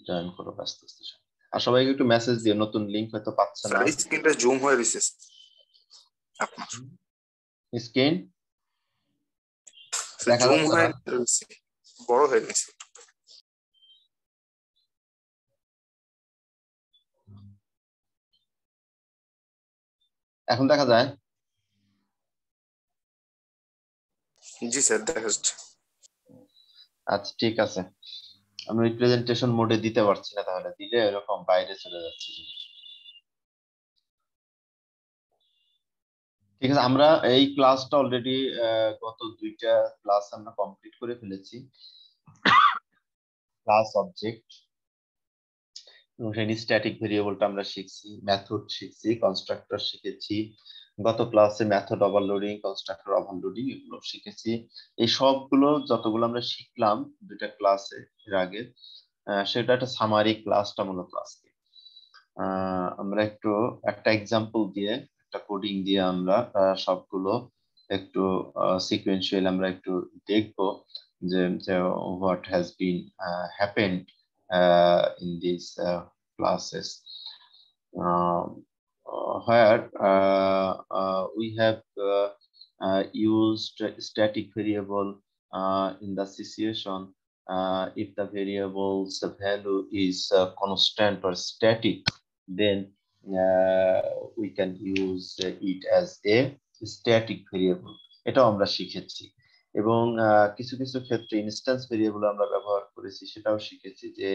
Join করো ব্যস্ত station. আর সবাইকে একটু মেসেজ দিও, নতুন লিংক হয়তো পাচ্ছেন না। স্ক্রিনটা জুম হয়ে গেছে আপনার স্ক্রিন দেখা জুম যাচ্ছে হয়ে না, গেছে, বড় হয়ে গেছে। এখন দেখা যায়? জি স্যার দেখা যাচ্ছে। আচ্ছা ঠিক আছে, আমি প্রেজেন্টেশন মোডে দিতে পারছি না, তাহলে দিলে এরকম বাইরে চলে যাচ্ছে। ঠিক আছে, আমরা এই ক্লাসটা অলরেডি গত 2টা ক্লাস আমরা কমপ্লিট করে ফেলেছি। ক্লাস অবজেক্ট এবং সেই স্ট্যাটিক ভেরিয়েবলটা আমরা শিখছি, মেথড শিখছি, কনস্ট্রাক্টর শিখেছি। গত ক্লাসে মেথড ওভারলোডিং, কনস্ট্রাক্টর ওভারলোডিং এগুলো শিখেছি। এই সবগুলো যতগুলো আমরা শিখলাম 2টা ক্লাসে এর আগে, সেটা একটা সামারি ক্লাসটা মূলত আজকে আমরা একটু একটা এক্সাম্পল দিয়ে, একটা কোডিং দিয়ে আমরা সবগুলো একটু সিকোয়েন্সিয়াল আমরা একটু দেখবো যে what has been happened in these classes where we have used static variable in the situation if the variable's value is constant or static, then we can use it as a static variable. এটাও আমরা শিখেছি এবং কিছু কিছু ক্ষেত্রে instance variable আমরা ব্যবহার করেছি, সেটাও শিখেছি যে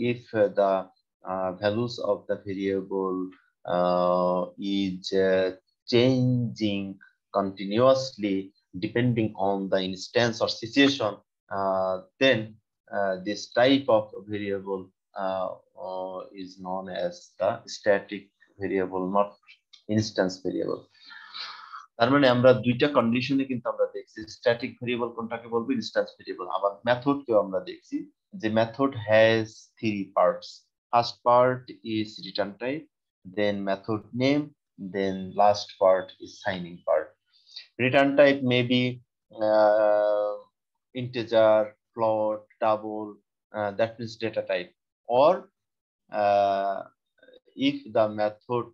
if the values of the variable is changing continuously depending on the instance or situation, then this type of variable is known as the static variable, not instance variable. তার মানে আমরা 2টা কন্ডিশনে কিন্তু আমরা দেখছি স্ট্যাটিক ভেরিয়েবল কোনটাকে বলবো, ইনস্ট্যান্স ভেরিয়েবল। আবার মেথড কেও আমরা দেখছি যে method has 3 parts. First part is return type, then method name, then last part is signing part. Return type may be integer, float, double, that means data type, or if the method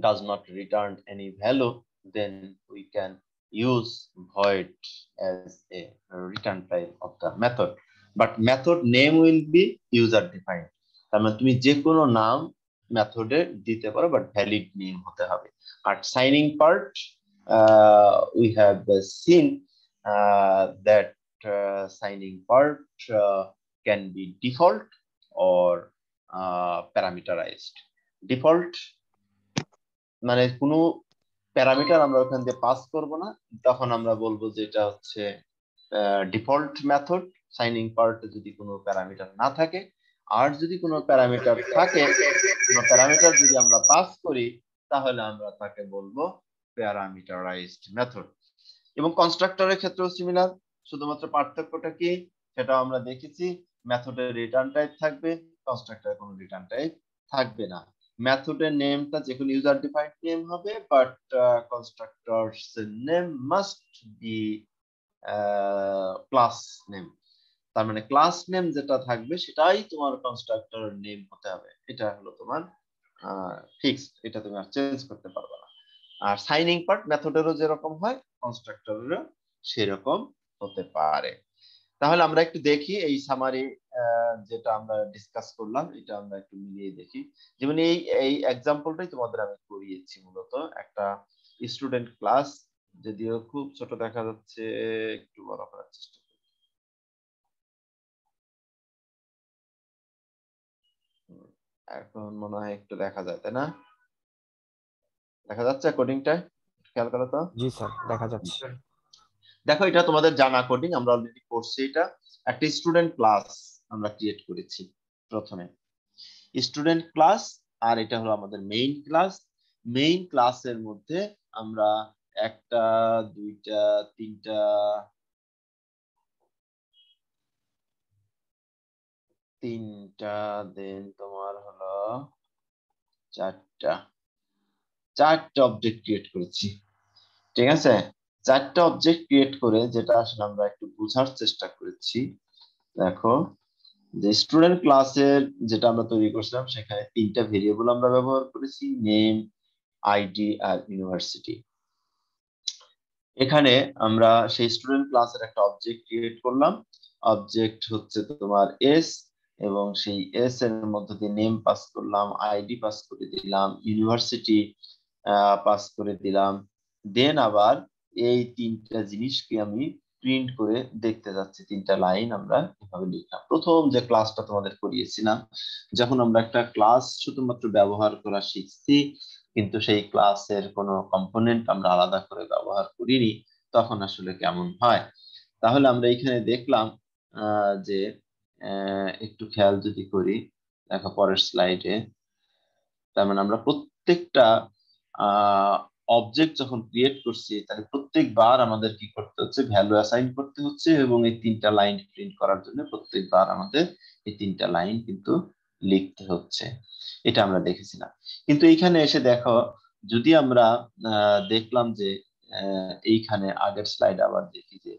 does not return any value, then we can use void as a return type of the method, but method name will be user defined. তার মানে তুমি যে কোনো নাম মেথডে দিতে পারো, but valid name হতে হবে। আর signing part we have seen that signing part can be default or parameterized. Default মানে কোনো প্যারামিটার আমরা ওখান দিয়ে পাস করব না, তখন আমরা বলবো যে এটা হচ্ছে ডিফল্ট মেথড। সাইনিং পার্টে যদি কোনো প্যারামিটার না থাকে, আর যদি কোনো প্যারামিটার থাকে, কোনো প্যারামিটার যদি আমরা পাস করি, তাহলে আমরা তাকে বলবো প্যারামিটারাইজড মেথড। এবং কনস্ট্রাক্টরের ক্ষেত্রেও সিমিলার, শুধুমাত্র পার্থক্যটা কি সেটাও আমরা দেখেছি। মেথডের রিটার্ন টাইপ থাকবে, কনস্ট্রাক্টরের কোনো রিটার্ন টাইপ থাকবে না। মেথডের নেমটা যে কোনো ইউজার ডিফাইন্ড নেম হবে, but constructors name must be class name. তার মানে ক্লাস নেম যেটা থাকবে সেটাই তোমার কনস্ট্রাক্টর নেম হতে হবে। এটা হলো তোমার ফিক্সড, এটা তুমি আর চেঞ্জ করতে পারবে না। আর সাইনিং পার্ট মেথডেরও যেরকম হয়, কনস্ট্রাক্টরেরও সেরকম হতে পারে। তাহলে আমরা একটু দেখি এই সামারি যেটা আমরা ডিসকাস করলাম, এটা আমরা একটু মিলিয়ে দেখি। যেমন এই এক্সাম্পলটাই তোমাদের আমি করিয়েছি, মূলত একটা স্টুডেন্ট ক্লাস, যদিও খুব ছোট দেখা যাচ্ছে, একটু বড় করার চেষ্টা করি। এখন মনে হয় একটু দেখা যায়, তাই না? দেখা যাচ্ছে কোডিংটা? খেয়াল করো তো। জি স্যার দেখা যাচ্ছে। দেখো এটা তোমাদের জানা কোডিং, আমরা অলরেডি করছি। এটা একটা স্টুডেন্ট ক্লাস আমরা ক্রিয়েট করেছি প্রথমে, স্টুডেন্ট ক্লাস, আর এটা হলো আমাদের মেইন ক্লাস। মেইন ক্লাসের মধ্যে আমরা একটা, দুইটা, তিনটা, দেন তোমার হলো চারটা অবজেক্ট ক্রিয়েট করেছি। ঠিক আছে, চারটা অবজেক্ট ক্রিয়েট করে যেটা আসলে আমরা একটু বোঝার চেষ্টা করেছি। দেখো যে স্টুডেন্ট ক্লাসের যেটা আমরা তৈরি করছিলাম সেখানে তিনটা ভেরিয়েবল আমরা ব্যবহার করেছি, নেম, আইডি আর ইউনিভার্সিটি। এখানে আমরা সেই স্টুডেন্ট ক্লাসের একটা অবজেক্ট ক্রিয়েট করলাম। অবজেক্ট হচ্ছে তোমার এস, এবং সেই এস এর মধ্যে দিয়ে নেম পাস করলাম, আইডি পাস করে দিলাম, ইউনিভার্সিটি পাস করে দিলাম। দেন আবার এই তিনটা জিনিসকে আমি প্রিন্ট করে দেখতে যাচ্ছি। তিনটা লাইন আমরা এভাবে লিখলাম। প্রথম যে ক্লাসটা তোমাদের করিয়েছিলাম, যখন আমরা একটা ক্লাস শুধুমাত্র ব্যবহার করা শিখছি, কিন্তু সেই ক্লাসের কোনো কম্পোনেন্ট আমরা আলাদা করে ব্যবহার করিনি, তখন আসলে কেমন হয়। তাহলে আমরা এখানে দেখলাম যে একটু খেয়াল যদি করি, দেখো পরের স্লাইডে, তার মানে আমরা প্রত্যেকটা অবজেক্ট যখন ক্রিয়েট করছি, তাহলে প্রত্যেকবার আমাদের কি করতে হচ্ছে, ভ্যালু অ্যাসাইন করতে হচ্ছে, এবং এই তিনটা লাইন প্রিন্ট করার জন্য প্রত্যেকবার আমাদের এই তিনটা লাইন কিন্তু লিখতে হচ্ছে। এটা আমরা দেখেছিলাম। কিন্তু এইখানে এসে দেখো, যদি আমরা দেখলাম যে এইখানে আগের স্লাইড আবার দেখি যে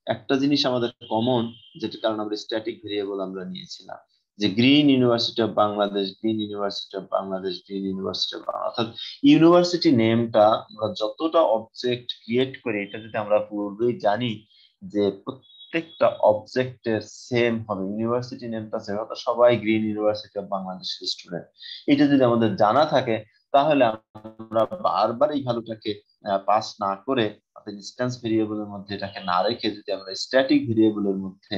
একটা জিনিস আমাদের কমন, যেটা কারণ আমরা স্ট্যাটিক ভেরিয়েবল আমরা নিয়েছিলাম, যে green university of Bangladesh, green university of Bangladesh, green university of Bangladesh. অর্থাৎ ইউনিভার্সিটি নেমটা আমরা যতটা অবজেক্ট ক্রিয়েট করি, এটা যদি আমরা পূর্বেই জানি যে প্রত্যেকটা অবজেক্টের সেম হবে, ইউনিভার্সিটি নেমটা সেম, অর্থাৎ সবাই গ্রিন ইউনিভার্সিটি অফ বাংলাদেশের স্টুডেন্ট, এটা যদি আমাদের জানা থাকে, তাহলে আমরা বারবার এই ভ্যালুটাকে পাস না করে, ইনস্ট্যান্স ভেরিয়েবলের মধ্যে এটাকে না রেখে, যদি আমরা স্ট্যাটিক ভেরিয়েবলের মধ্যে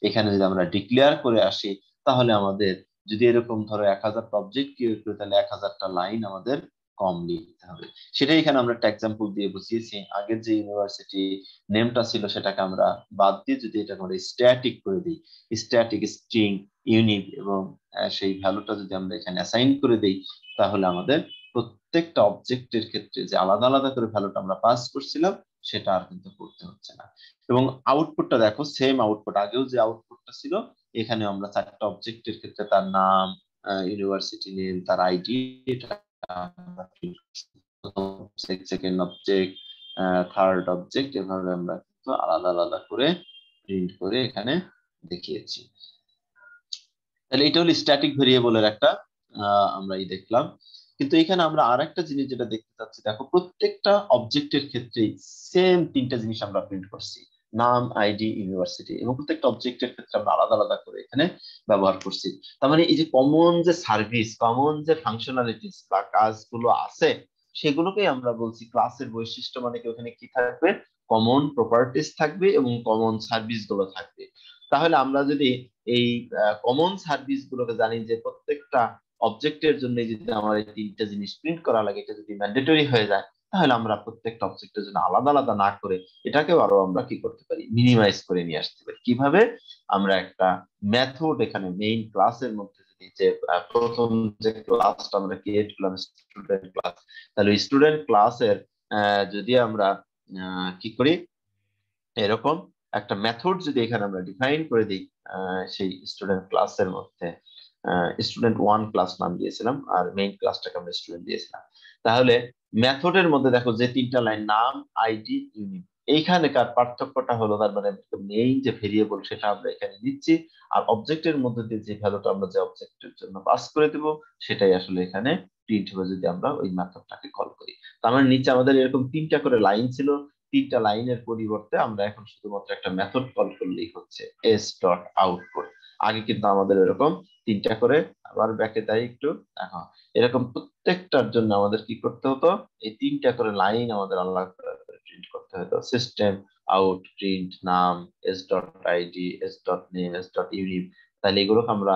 এখানে যদি আমরা ডিক্লেয়ার করে আসি, তাহলে আমাদের যদি এরকম ধরো 1000টা অবজেক্ট ক্রিয়েট করি, তাহলে 1000টা লাইন আমাদের কম লিখতে হবে। সেটাই এখানে আমরা একটা এক্সাম্পল দিয়ে বুঝিয়েছি। আগের যে ইউনিভার্সিটি নেমটা ছিল সেটাকে আমরা বাদ দিয়ে যদি এটা আমরা স্ট্যাটিক করে দিই, স্ট্যাটিক স্ট্রিং ইউনিক, এবং সেই ভ্যালুটা যদি আমরা এখানে অ্যাসাইন করে দিই, তাহলে আমাদের প্রত্যেকটা অবজেক্টের ক্ষেত্রে যে আলাদা আলাদা করে ভ্যালুটা আমরা পাস করছিলাম, সেটা আর কিন্তু করতে হচ্ছে না। এবং আউটপুটটা দেখো, সেম আউটপুট, আগেও যে আউটপুটটা ছিল, এখানে আমরা চারটা অবজেক্টের ক্ষেত্রে তার নাম, ইউনিভার্সিটি নেম, তার আইডি, এটা সেকেন্ড অবজেক্ট, থার্ড অবজেক্ট, এভাবে আমরা কিন্তু আলাদা আলাদা করে প্রিন্ট করে এখানে দেখিয়েছি। তাহলে এটা হলো স্ট্যাটিক ভেরিয়েবলের একটা আমরা দেখলাম। কিন্তু এখানে আমরা আর একটা জিনিস যেটা দেখতে চাচ্ছি, দেখো প্রত্যেকটা অবজেক্টের ক্ষেত্রে সেম তিনটা জিনিস আমরা প্রিন্ট করছি, নাম, আইডি, ইউনিভার্সিটি, এবং প্রত্যেকটা অবজেক্টের ক্ষেত্রে আমরা আলাদা আলাদা করে এখানে ব্যবহার করছি। তার মানে এই যে কমন যে সার্ভিস, কমন যে ফাংশনালিটিস বা কাজগুলো আছে, সেগুলোকেই আমরা বলছি ক্লাসের বৈশিষ্ট্য। মানে কি, ওখানে কি থাকবে, কমন প্রপার্টিস থাকবে এবং কমন সার্ভিস গুলো থাকবে। তাহলে আমরা যদি এই কমন সার্ভিস গুলোকে জানি, যে প্রত্যেকটা অবজেক্টের জন্য যদি আমার এই তিনটা জিনিস প্রিন্ট করা লাগে, এটা যদি ম্যান্ডেটরি হয়ে যায়, তাহলে আমরা প্রত্যেকটা অবজেক্টের জন্য আলাদা আলাদা না করে এটাকেও আরো আমরা কি করতে পারি, মিনিমাইজ করে নিয়ে আসতে পারি। কিভাবে, আমরা একটা মেথড এখানে মেইন ক্লাসের মধ্যে যদি, যে প্রথম যে ক্লাসটা আমরা ক্রিয়েট করলাম স্টুডেন্ট ক্লাস, তাহলে স্টুডেন্ট ক্লাসের যদি আমরা কি করি, এরকম একটা মেথড যদি এখানে আমরা ডিফাইন করে দিই, সেই স্টুডেন্ট ক্লাসের মধ্যে স্টুডেন্ট ওয়ান ক্লাস নাম দিয়েছিলাম, আর মেইন ক্লাসটাকে আমরা স্টুডেন্ট দিয়েছিলাম। তাহলে মেথডের মধ্যে দেখো যে তিনটা লাইন, নাম, আইডি, ইউনিট, এইখানেকার পার্থক্যটা হলো, তার মানে মেইন যে ভেরিয়েবল সেটা আমরা এখানে দিচ্ছি, আর অবজেক্টের মধ্যে দিয়ে যে ভ্যালুটা আমরা যে অবজেক্টের জন্য পাস করে দেব, সেটাই আসলে এখানে প্রিন্ট হবে যদি আমরা ওই মেথডটাকে কল করি। তার মানে নিচে আমাদের এরকম তিনটা করে লাইন ছিল, তিনটা লাইনের পরিবর্তে আমরা এখন শুধুমাত্র একটা মেথড কল করলেই হচ্ছে, এস ডট আউটপুট। আগে কিন্তু আমাদের এরকম তিনটা করে, আবার ব্যাকে তাই একটু দেখো, এরকম প্রত্যেকটার জন্য আমাদের কি করতে হতো, এই তিনটা করে লাইন আমাদের আলাদা করে প্রিন্ট করতে হতো। সিস্টেম আউট প্রিন্ট নাম, S dot ID, S dot name, S dot unique. তাহলে এগুলোকে আমরা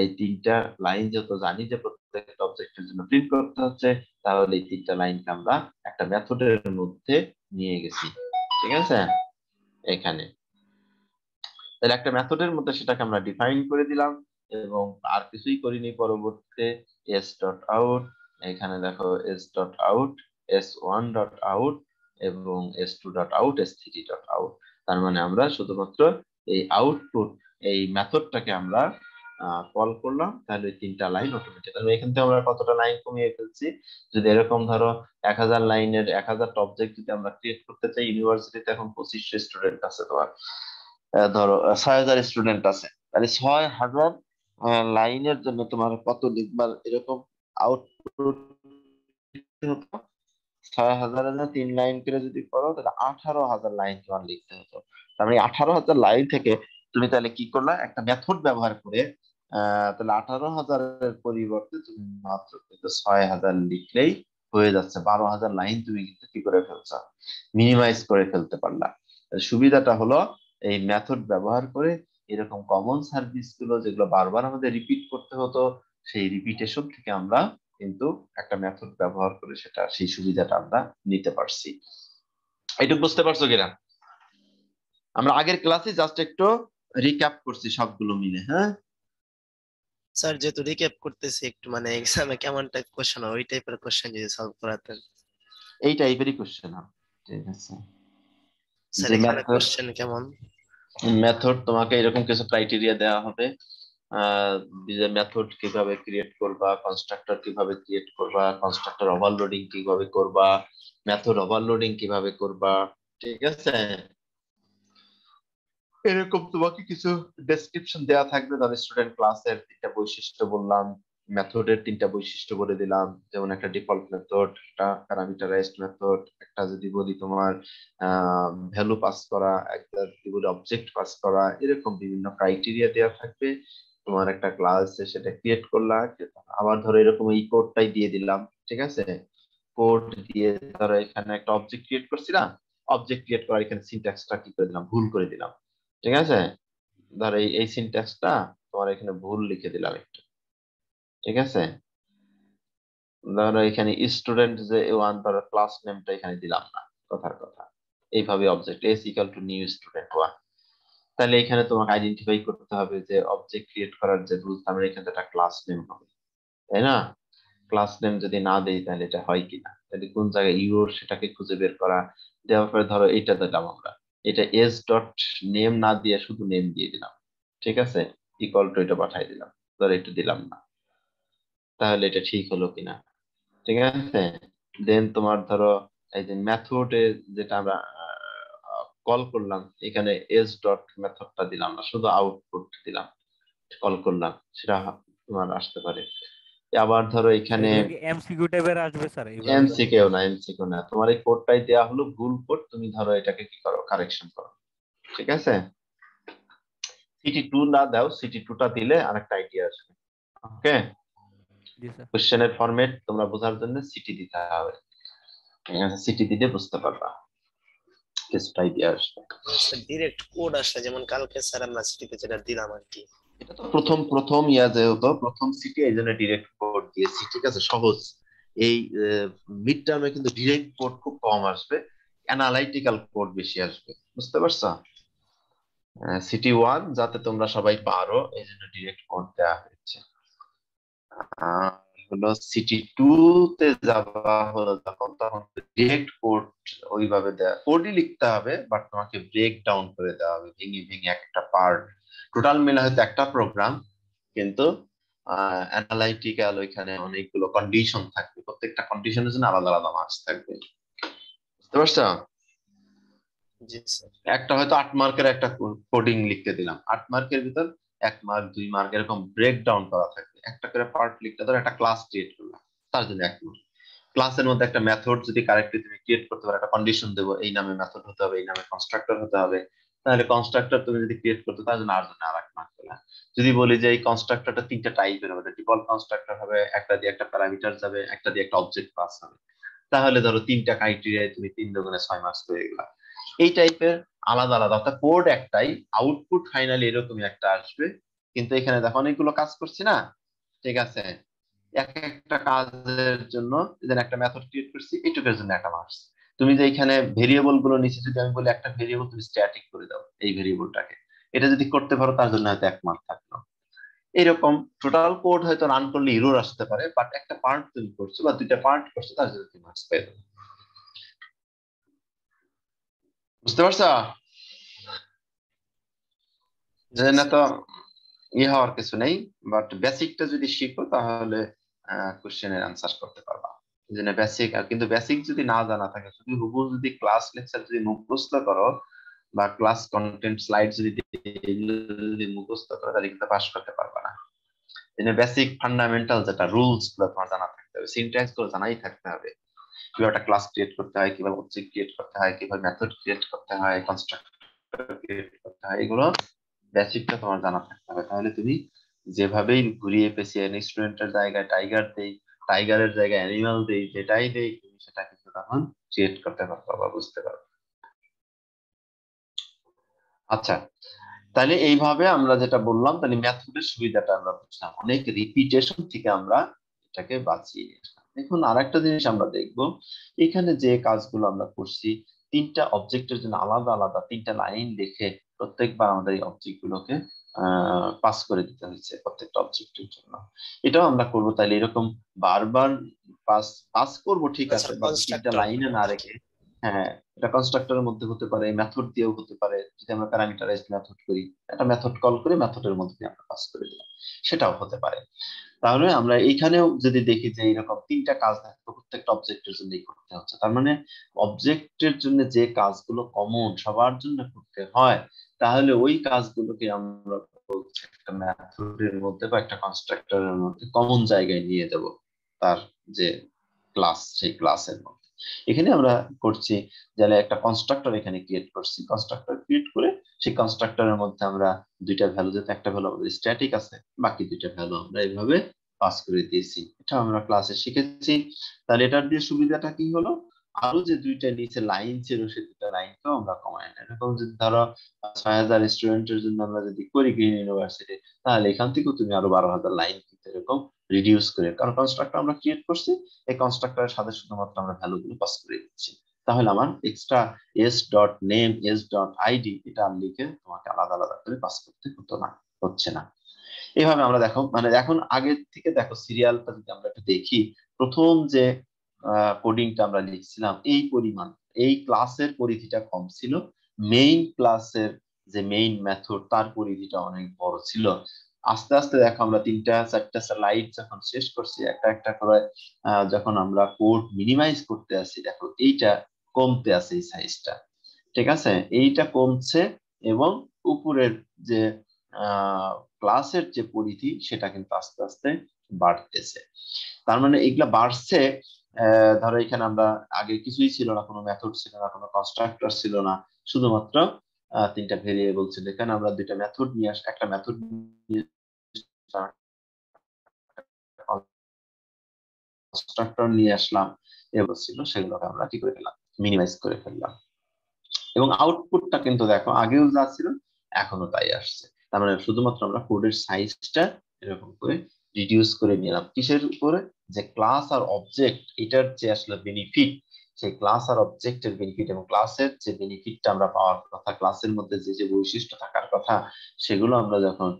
এই তিনটা লাইন যেহেতু জানি যে প্রত্যেকটা অবজেক্টের জন্য প্রিন্ট করতে হচ্ছে, তাহলে এই তিনটা লাইনকে আমরা একটা মেথডের মধ্যে নিয়ে গেছি। ঠিক আছে, এখানে তাহলে একটা মেথডের মধ্যে সেটাকে আমরা ডিফাইন করে দিলাম, এবং আর কিছুই করিনি। পরবর্তীতে এস ডট আউট, এখানে দেখো S dot out, S one dot out, এবং S two dot out, S three dot out. তার মানে আমরা শুধুমাত্র এই আউটপুট, এই মেথডটাকে আমরা কল করলাম, তাহলে ওই তিনটা লাইন অটোমেটিক। তাহলে এখান থেকে আমরা কতটা লাইন কমিয়ে ফেলছি, যদি এরকম ধরো 1000 লাইনের 1000টা অবজেক্ট যদি আমরা ক্রিয়েট করতে চাই, ইউনিভার্সিটিতে এখন 2500 স্টুডেন্ট আছে, তোমার ধরো 6000 স্টুডেন্ট আছে, তাহলে 6000 লাইনের জন্য তোমার কত লিখবার এরকম আউটপুট 6,000 জন্য 3 লাইন করে যদি করো তাহলে 18,000 লাইন তোমার লিখতে হতো। তার মানে 18,000 লাইন থেকে তুমি তাহলে কি করলা, একটা মেথড ব্যবহার করে তাহলে 18,000-এর পরিবর্তে তুমি মাত্র কিন্তু 6,000 লিখলেই হয়ে যাচ্ছে। 12,000 লাইন তুমি কিন্তু কি করে ফেলছো, মিনিমাইজ করে ফেলতে পারলা। সুবিধাটা হলো এই মেথড ব্যবহার করে এরকম কমন সার্ভিস গুলো যেগুলো বারবার আমাদের রিপিট করতে হতো, সেই রিপিটেশন থেকে আমরা কিন্তু একটা মেথড ব্যবহার করে সেটা সেই সুবিধাটা আমরা নিতে পারছি। এইটুকু বুঝতে পারছো কিনা? আমরা আগের ক্লাসে জাস্ট একটু রিক্যাপ করছি সবগুলো মিলে। হ্যাঁ স্যার, যেহেতু রিক্যাপ করতেছি একটু মানে এক্সামে কেমন টাইপ কোশ্চেন হয় ওই টাইপের কোশ্চেন যদি সলভ করাতেন। এই টাইপেরই কোশ্চেন হবে। ঠিক আছে, স্যার যে এখানে মেথড কোশ্চেন কেমন? মেথড তোমাকে এরকম কিছু ক্রাইটেরিয়া দেওয়া হবে, যে মেথড কিভাবে ক্রিয়েট করবা, কনস্ট্রাক্টর কিভাবে ক্রিয়েট করবা, কনস্ট্রাক্টর ওভারলোডিং কিভাবে করবা, মেথড ওভারলোডিং কিভাবে করবা। ঠিক আছে, এরকম তোমাকে কিছু ডেসক্রিপশন দেওয়া থাকবে। ধর স্টুডেন্ট ক্লাসের 3টা বৈশিষ্ট্য বললাম, মেথডের 3টা বৈশিষ্ট্য বলে দিলাম, যেমন একটা ডিফল্ট মেথড, একটা প্যারামিটারাইজড মেথড, একটা যদি বলি তোমার ভ্যালু পাস করা, একটা যদি বলি অবজেক্ট পাস করা, এরকম বিভিন্ন ক্রাইটেরিয়া দেওয়া থাকবে। তোমার একটা ক্লাস সেটা ক্রিয়েট করলা, আবার ধরো এরকম এই কোডটাই দিয়ে দিলাম। ঠিক আছে, কোড দিয়ে ধরো এখানে একটা অবজেক্ট ক্রিয়েট করছি না, অবজেক্ট ক্রিয়েট করার এখানে সিনট্যাক্সটা কি করে দিলাম, ভুল করে দিলাম। ঠিক আছে, ধর এই সিনট্যাক্সটা তোমার এখানে ভুল লিখে দিলাম একটু। ঠিক আছে, ধরো এখানে স্টুডেন্ট যে ওয়ান, ধরো ক্লাস নেমটা এখানে দিলাম না, কথার কথা। এইভাবে object S equal to new student one, তাহলে এখানে তোমাকে আইডেন্টিফাই করতে হবে যে অবজেক্ট ক্রিয়েট করার যে রুলস, আমরা এখানে একটা ক্লাস নেম হবে, তাই না? ক্লাস নেম যদি না দেই তাহলে এটা হয় কিনা, তাহলে কোন জায়গায় ইউর সেটাকে খুঁজে বের করা। দেওয়ার পরে ধরো এইটা দিলাম আমরা, এটা এস ডট নেম না দিয়ে শুধু নেম দিয়ে দিলাম। ঠিক আছে, ইকুয়াল টু এটা পাঠাই দিলাম, ধরো একটু দিলাম না, তাহলে এটা ঠিক হলো কিনা। ঠিক আছে, দেন তোমার ধরো এই যে মেথডে যেটা আমরা কল করলাম, এখানে এস ডট মেথডটা দিলাম না, শুধু আউটপুট দিলাম, কল করলাম, সেটা তোমার আসতে পারে। আবার ধরো স্যার এখানে এগুলো কি এমসিকিউ টাইপের আসবে স্যার এইভাবে? এমসিকিউ না, এমসিকিউ না, তোমার এই কোডটাই দেয়া হলো ভুল কোড, তুমি ধরো এটাকে কি করো, কারেকশন করো। ঠিক আছে, সিটি টু না দাও, সিটি টুটা দিলে আরেকটা আইডিয়া আসবে। ওকে, জি স্যার। কোশ্চেনের ফরম্যাট তোমরা বোঝার জন্য সিটি দিতে হবে। ঠিক আছে, সিটি দিলে বুঝতে পারবা, কিছুটা আইডিয়া আসবে। স্যার ডিরেক্ট কোড আসলে যেমন কালকে স্যার আমরা সিটিতে যেটা দিলাম আর কি, এটা তো প্রথম প্রথম ইয়া যেহেতু প্রথম সিটি, এই জন্য ডিরেক্ট কোড দিয়েছি। ঠিক আছে, সহজ। এই মিড টার্মে কিন্তু ডিরেক্ট কোড খুব কম আসবে, অ্যানালাইটিক্যাল কোড বেশি আসবে। বুঝতে পারছো? সিটি ওয়ান যাতে তোমরা সবাই পারো এই জন্য ডিরেক্ট কোড দেওয়া হয়েছে। আহ, হলো সিটি টু তে যাওয়া হলো যখন, তখন ডিরেক্ট কোড ওইভাবে দেওয়া, কোডই লিখতে হবে বাট তোমাকে ব্রেক ডাউন করে দেওয়া হবে ভেঙে ভেঙে একটা পার্ট। টোটাল মিলে হয়তো একটা প্রোগ্রাম, কিন্তু অ্যানালাইটিক্যাল ওইখানে অনেকগুলো কন্ডিশন থাকবে, প্রত্যেকটা কন্ডিশনের জন্য আলাদা আলাদা মার্কস থাকবে। বুঝতে পারছো? জি স্যার। একটা হয়তো 8 মার্কের একটা কোডিং লিখতে দিলাম, 8 মার্কের ভিতর 1 মার্ক 2 মার্ক এরকম ব্রেক ডাউন করা থাকবে, একটা করে পার্ট লিখতে, ধরো একটা ক্লাস ক্রিয়েট করলাম, তার জন্য 1 মার্ক। ক্লাসের মধ্যে একটা মেথড যদি কারেক্টলি তুমি ক্রিয়েট করতে পারো, একটা কন্ডিশন দেবো, এই নামে মেথড হতে হবে, এই নামে কনস্ট্রাক্টর হতে হবে, তাহলে কনস্ট্রাক্টর তুমি যদি ক্রিয়েট করতে, তার জন্য আর 1 মার্ক পেলাম। যদি বলি যে এই কনস্ট্রাক্টরটা 3টা টাইপের হবে, ডিফল্ট কনস্ট্রাক্টর হবে, একটা দিয়ে একটা প্যারামিটার যাবে, একটা দিয়ে একটা অবজেক্ট পাস হবে, তাহলে ধরো 3টা ক্রাইটেরিয়ায় তুমি 3 দুগুণে 6 মার্কস পেয়ে গেলা। এই টাইপের আলাদা আলাদা, অর্থাৎ কোড একটাই, আউটপুট ফাইনালি এরকমই একটা আসবে। কিন্তু এখানে দেখো অনেকগুলো কাজ করছি না। ঠিক আছে, এক একটা কাজের জন্য একটা মেথড ক্রিয়েট করছি, এইটুকের জন্য 1 মার্কস। তুমি যে এখানে ভেরিয়েবল গুলো নিচে যদি আমি বলি একটা ভেরিয়েবল তুমি স্ট্যাটিক করে দাও, এই ভেরিয়েবলটাকে, এটা যদি করতে পারো তার জন্য হয়তো 1 মার্ক থাকলো। এরকম টোটাল কোড হয়তো রান করলে ইরর আসতে পারে, বাট একটা পার্ট তুমি করছো বা 2টা পার্ট করছো, তার জন্য তুমি মার্কস পেয়ে যাবে। বুঝতে পারছো? যে না তো হওয়ার কিছু নেই, বাট বেসিকটা যদি শিখো তাহলে কোশ্চেনের আনসার করতে পারবা। এই জন্য বেসিক, আর কিন্তু বেসিক যদি না জানা থাকে, শুধু হুবহু যদি ক্লাস লেকচার যদি মুখস্থ করো বা ক্লাস কন্টেন্ট স্লাইড যদি মুখস্থ করো, তাহলে কিন্তু পাস করতে পারবা না। বেসিক ফান্ডামেন্টাল যেটা রুলস গুলো তোমার জানা থাকতে হবে, সিনট্যাক্স গুলো জানাই থাকতে হবে, কিভাবে একটা ক্লাস ক্রিয়েট করতে হয়, কিভাবে অবজেক্ট ক্রিয়েট করতে হয়, কিভাবে মেথড ক্রিয়েট করতে হয়, কনস্ট্রাক্টর ক্রিয়েট করতে হয়, এগুলো বেসিকটা তোমার জানা থাকতে হবে। তাহলে তুমি যেভাবেই ঘুরিয়ে পেঁচিয়ে স্টুডেন্টের জায়গায় টাইগার দেই, টাইগারের জায়গায় অ্যানিমাল দেই, যেটাই দেই তুমি সেটা কিন্তু তখন ক্রিয়েট করতে পারবে বা বুঝতে পারবে। আচ্ছা, তাহলে এইভাবে আমরা যেটা বললাম, তাহলে মেথডের সুবিধাটা আমরা বুঝলাম, অনেক রিপিটেশন থেকে আমরা এটাকে বাঁচিয়ে নিয়েছিলাম। এখন আরেকটা জিনিস আমরা দেখবো, এখানে যে কাজগুলো আমরা করছি, তিনটা অবজেক্টের জন্য আলাদা আলাদা তিনটা লাইন লিখে প্রত্যেকবার আমাদের এই অবজেক্ট গুলোকে পাস করে দিতে হয়েছে প্রত্যেকটা অবজেক্টের জন্য। এটাও আমরা করবো, তাহলে এরকম বারবার পাস পাস করবো, ঠিক আছে, বাট তিনটা লাইনে না রেখে। হ্যাঁ, এটা কনস্ট্রাক্টরের মধ্যে হতে পারে, মেথড দিয়েও হতে পারে, যদি আমরা প্যারামিটারাইজড মেথড করি, একটা মেথড কল করে মেথডের মধ্যে আমরা পাস করে দিলাম, সেটাও হতে পারে। তাহলে আমরা এইখানেও যদি দেখি যে এরকম তিনটা কাজ থাকবে প্রত্যেকটা অবজেক্টের জন্যই করতে হচ্ছে, তার মানে অবজেক্টের জন্য যে কাজগুলো কমন সবার জন্য করতে হয়, তাহলে ওই কাজগুলোকে আমরা বলছি একটা মেথডের মধ্যে বা একটা কনস্ট্রাক্টরের মধ্যে কমন জায়গায় নিয়ে দেব, তার যে ক্লাস, সেই ক্লাসের মধ্যে। এখানে আমরা করছি যাহলে একটা কনস্ট্রাক্টর এখানে ক্রিয়েট করছি, কনস্ট্রাক্টর ক্রিয়েট করে সেই কনস্ট্রাক্টরের মধ্যে আমরা দুইটা ভ্যালু, যেটা একটা ভ্যালু আমাদের স্ট্যাটিক আছে, বাকি দুইটা ভ্যালু আমরা এইভাবে পাস করে দিয়েছি। এটা আমরা ক্লাসে শিখেছি। তাহলে এটার দিয়ে সুবিধাটা কি হলো, আরো যে দুইটা নিচে লাইন ছিল সেই দুইটা লাইনকেও আমরা কমাই না। এরকম যদি ধরো ৬,০০০ স্টুডেন্টের জন্য আমরা যদি করি গ্রিন ইউনিভার্সিটি, তাহলে এখান থেকেও তুমি আরো ১২,০০০ লাইন কিন্তু এরকম রিডিউস করে, কারণ কনস্ট্রাক্টর আমরা ক্রিয়েট করছি, এই কনস্ট্রাক্টরের সাথে শুধুমাত্র আমরা ভ্যালু গুলো পাস করে দিচ্ছি। তাহলে আমার extra S dot name, S dot ID এটা লিখে তোমাকে আলাদা আলাদা করে পাস করতে হতো না, হচ্ছে না। এইভাবে আমরা দেখো, মানে এখন আগের থেকে দেখো সিরিয়ালটা যদি আমরা একটু দেখি, প্রথম যে কোডিংটা আমরা লিখছিলাম, এই পরিমাণ এই ক্লাসের পরিধিটা কম ছিল, মেইন ক্লাসের যে মেইন মেথড তার পরিধিটা অনেক বড় ছিল। আস্তে আস্তে দেখো আমরা ৩টা ৪টা স্লাইড যখন শেষ করছি, একটা একটা করে যখন আমরা কোড মিনিমাইজ করতে আসি, দেখো এইটা কমতে আছে, এই সাইজটা, ঠিক আছে, এইটা কমছে, এবং উপরের যে ক্লাসের যে পরিধি সেটা কিন্তু আস্তে আস্তে বাড়তেছে। তার মানে এগুলা বাড়ছে, ধরো এখানে আমরা আগে কিছুই ছিল না, কোনো মেথড ছিল না, কোনো কনস্ট্রাক্টর ছিল না, শুধুমাত্র তিনটা ভেরিয়েবল ছিল। এখানে আমরা দুইটা মেথড নিয়ে একটা মেথড কনস্ট্রাক্টর নিয়ে আসলাম, এগুলো ছিল সেগুলোকে আমরা কি করে ফেললাম, মিনিমাইজ করে ফেললাম। এবং আউটপুটটা কিন্তু দেখো আগেও যা ছিল এখনো তাই আসছে। তার মানে শুধুমাত্র আমরা কোডের সাইজটা এরকম করে রিডিউস করে নিলাম, কিসের উপরে, যে ক্লাস আর অবজেক্ট এটার যে আসলে বেনিফিট, সেই ক্লাস আর অবজেক্টের বেনিফিট এবং ক্লাসের যে বেনিফিটটা আমরা পাওয়ার কথা, ক্লাসের মধ্যে যে যে বৈশিষ্ট্য থাকার কথা, সেগুলো আমরা যখন